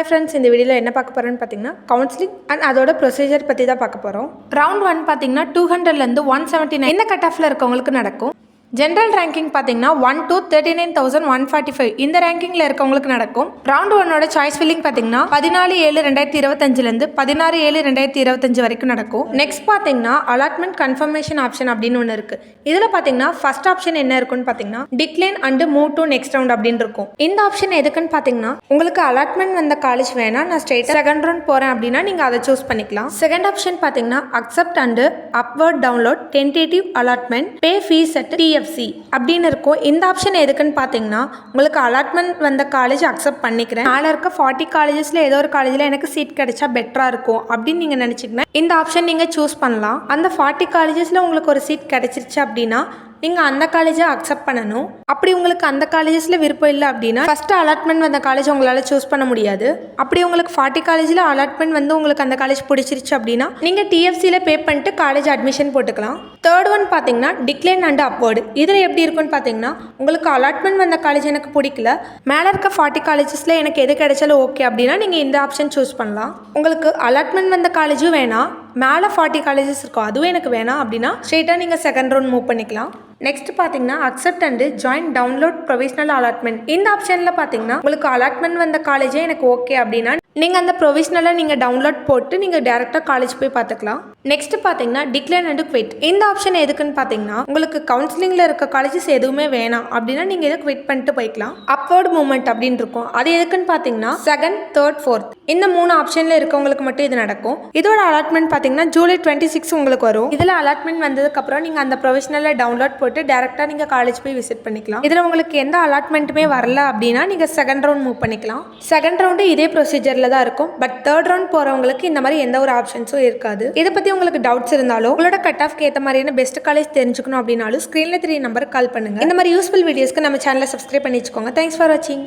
Hi friends, இந்த வீடியோவில் என்ன பார்க்க போகிறோன்னு பார்த்தீங்கன்னா கவுன்சிலிங் அண்ட் அதோட ப்ரொசீஜர் பற்றி தான் பார்க்க போகிறோம். ரவுண்ட் 1 பார்த்தீங்கன்னா 200லேருந்து 179 என்ன கட் ஆஃபில் இருக்கவங்களுக்கு நடக்கும். ஜென்ரல் ரேங்கிங் பார்த்தீங்கன்னா 1 to 39,145 இந்த ரேங்கிங்கில் இருக்கவங்களுக்கு நடக்கும். ரவுண்ட் 1ஓட சாய்ஸ் ஃபில்லிங் பார்த்தீங்கன்னா 14/7/2025லேருந்து 16/7/2025 வரைக்கும் நடக்கும். நெக்ஸ்ட் பார்த்தீங்கன்னா அலாட்மெண்ட் கன்ஃபர்மேஷன் ஆப்ஷன் அப்படின்னு ஒன்று இருக்குது. இதில் பார்த்தீங்கன்னா ஃபர்ஸ்ட் ஆப்ஷன் என்ன இருக்குன்னு பார்த்தீங்கன்னா decline and move to next round அப்படின்னு இருக்கும். இந்த ஆப்ஷன் எதுக்குன்னு பார்த்தீங்கன்னா உங்களுக்கு அலாட்மெண்ட் வந்த காலேஜ் வேணா நான் ஸ்ட்ரெயிட்டாக செகண்ட் ரவுண்ட் போகிறேன் அப்படின்னா நீங்கள் அதை சூஸ் பண்ணிக்கலாம். செகண்ட் ஆப்ஷன் பார்த்தீங்கன்னா accept and upward download tentative allotment pay fees at TFC அப்படின்னு இருக்கும். இந்த ஆப்ஷன் எதுக்குன்னு பார்த்தீங்கன்னா உங்களுக்கு அலாட்மெண்ட் வந்த காலேஜ் அக்செப்ட் பண்ணிக்கிறேன், மேலே இருக்க 40 காலேஜஸில் ஏதோ ஒரு காலேஜில் எனக்கு சீட் கிடைச்சா பெட்டராக இருக்கும் அப்படின்னு நீங்கள் நினச்சிங்கன்னா இந்த ஆப்ஷன் நீங்கள் சூஸ் பண்ணலாம். அந்த 40 காலேஜஸில் உங்களுக்கு ஒரு சீட் கிடைச்சிருச்சு அப்படின்னா நீங்கள் அந்த காலேஜை அக்செப்ட் பண்ணணும். அப்படி உங்களுக்கு அந்த காலேஜஸில் விருப்பம் இல்லை அப்படின்னா ஃபஸ்ட்டு அலாட்மெண்ட் வந்த காலேஜ் உங்களால் சூஸ் பண்ண முடியாது. அப்படி உங்களுக்கு 40 காலேஜில் அலாட்மெண்ட் வந்து உங்களுக்கு அந்த காலேஜ் பிடிச்சிருச்சு அப்படின்னா நீங்கள் TFCயில் பே பண்ணிட்டு காலேஜ் அட்மிஷன் போட்டுக்கலாம். தேர்ட் ஒன் பார்த்தீங்கன்னா டிக்ளைன் அண்ட் அப்வர்டு. இதில் எப்படி இருக்குன்னு பார்த்தீங்கன்னா உங்களுக்கு அலாட்மெண்ட் வந்த காலேஜ் எனக்கு பிடிக்கல, மேலே இருக்க 40 காலேஜஸில் எனக்கு எது கிடைச்சாலும் ஓகே அப்படின்னா நீங்கள் இந்த ஆப்ஷன் சூஸ் பண்ணலாம். உங்களுக்கு அலாட்மெண்ட் வந்த காலேஜும் வேணாம், மேலே 40 காலேஜஸ் இருக்கும் அதுவும் எனக்கு வேணாம் அப்படின்னா ஸ்ட்ரெயிட்டாக நீங்கள் செகண்ட் ரவுண்ட் மூவ் பண்ணிக்கலாம். நெக்ஸ்ட் பார்த்தீங்கன்னா accept and join download provisional allotment. இந்த ஆப்ஷனில் பார்த்தீங்கன்னா உங்களுக்கு அலாட்மெண்ட் வந்த காலேஜே எனக்கு ஓகே அப்படின்னா நீங்கள் அந்த ப்ரொவிஷனலை நீங்கள் டவுன்லோட் போட்டு நீங்கள் டேரெக்டாக காலேஜ் போய் பார்த்துக்கலாம். நெக்ஸ்ட் பார்த்தீங்கன்னா டிக்ளைன் அண்ட் குவிட். இந்த ஆப்ஷன் எதுக்குன்னு பார்த்தீங்கன்னா உங்களுக்கு கவுன்சிலிங்கில் இருக்க காலேஜஸ் எதுவுமே வேணாம் அப்படின்னா நீங்கள் எதை குவிட் பண்ணிட்டு போய்க்கலாம். அப்வர்ட் மூவ்மெண்ட் அப்படின்னு இருக்கும். அது எதுக்குன்னு பார்த்தீங்கன்னா செகண்ட், தேர்ட், ஃபோர்த் இந்த 3 ஆப்ஷனில் இருக்கவங்களுக்கு மட்டும் இது நடக்கும். இதோட அலாட்மெண்ட் பார்த்தீங்கன்னா ஜூலை 26 உங்களுக்கு வரும். இதில் அலாட்மெண்ட் வந்ததுக்கப்புறம் நீங்கள் அந்த ப்ரொவிஷனலை டவுன்லோட் போட்டு டேரெக்டாக நீங்கள் காலேஜ் போய் விசிட் பண்ணிக்கலாம். இதில் உங்களுக்கு எந்த அலாட்மெண்ட்டுமே வரல அப்படின்னா நீங்கள் செகண்ட் ரவுண்ட் மூவ் பண்ணிக்கலாம். செகண்ட் ரவுண்டு இதே ப்ரொசீஜர் தான் இருக்கும். பட் தேர்ட் ரவுண்ட் போறவங்களுக்கு இந்த மாதிரி எந்த ஒரு ஆப்ஷன்ஸும் இருக்காது. இதை பத்தி உங்களுக்கு டவுட்ஸ் இருந்தாலோ உங்களோட கட் ஆஃப்க்கு ஏற்ற மாதிரியான பெஸ்ட் காலேஜ் தெரிஞ்சுக்கணும் அப்படின்னாலும் ஸ்கிரீன்ல 3 நம்பருக்கு கால் பண்ணுங்க. இந்த மாதிரி யூஸ்ஃபுல் வீடியோஸ்க்கு நம்ம சேனலை சப்ஸ்கிரைப் பண்ணி வச்சுக்கோங்க. தேங்க்ஸ் ஃபார் வாட்சிங்.